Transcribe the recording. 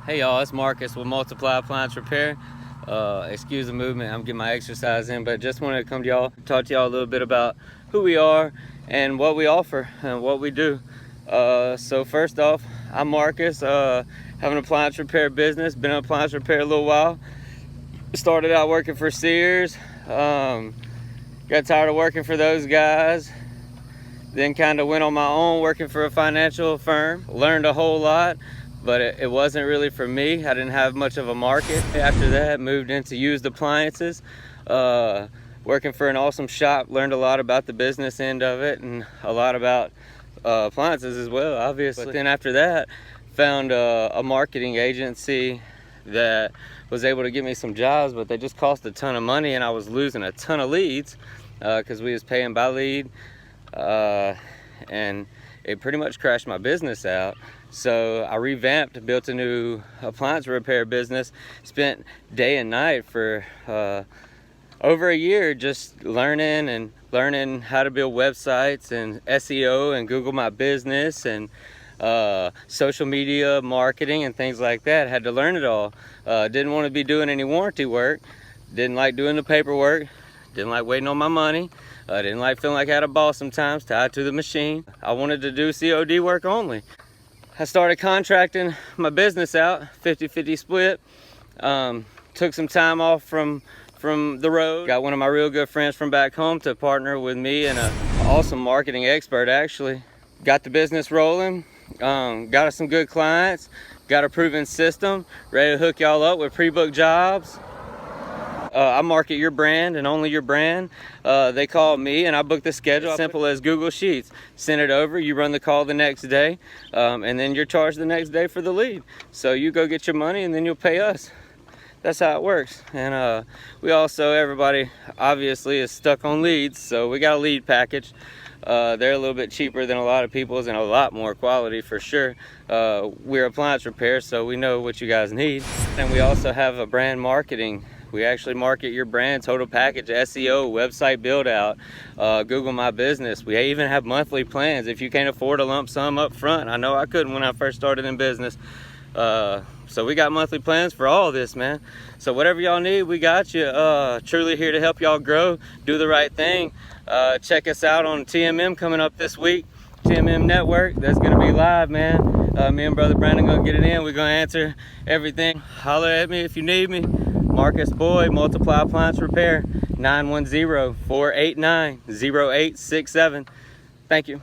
Hey y'all, it's Marcus with Multiply Appliance Repair. Excuse the movement, I'm getting my exercise in, but just wanted to come to y'all, talk to y'all a little bit about who we are and what we offer and what we do. So first off, I'm Marcus, have an appliance repair business, been in appliance repair a little while. Started out working for Sears, got tired of working for those guys, then kind of went on my own working for a financial firm, learned a whole lot. But it wasn't really for me. I didn't have much of a market. After that, moved into used appliances, working for an awesome shop, learned a lot about the business end of it and a lot about appliances as well, obviously. But then after that, found a marketing agency that was able to get me some jobs, but they just cost a ton of money and I was losing a ton of leads because we was paying by lead, and it pretty much crashed my business out. So I revamped, built a new appliance repair business, spent day and night for over a year just learning how to build websites and SEO and Google My Business and social media marketing and things like that. Had to learn it all. Didn't want to be doing any warranty work, didn't like doing the paperwork, didn't like waiting on my money. Didn't like feeling like I had a boss sometimes, tied to the machine. I wanted to do COD work only. I started contracting my business out, 50-50 split. Took some time off from the road. Got one of my real good friends from back home to partner with me and an awesome marketing expert actually. Got the business rolling, got us some good clients, got a proven system, ready to hook y'all up with pre-booked jobs. I market your brand and only your brand. They call me and I book the schedule. Simple as Google Sheets. Send it over, you run the call the next day, and then you're charged the next day for the lead. So you go get your money and then you'll pay us. That's how it works. And we also, everybody obviously is stuck on leads, so we got a lead package. They're a little bit cheaper than a lot of people's and a lot more quality for sure. We're appliance repair, so we know what you guys need. And we also have a brand marketing. We actually market your brand, total package, SEO, website build out, Google My Business. We even have monthly plans if you can't afford a lump sum up front. I know I couldn't when I first started in business. So we got monthly plans for all this, man. So whatever y'all need, we got you. Truly here to help y'all grow, do the right thing. Check us out on TMM coming up this week. TMM Network, that's gonna be live, man. Me and brother Brandon gonna get it in. We're gonna answer everything. Holler at me if you need me. Marcus Boy, Multiply Appliance Repair, 910-489-0867. Thank you.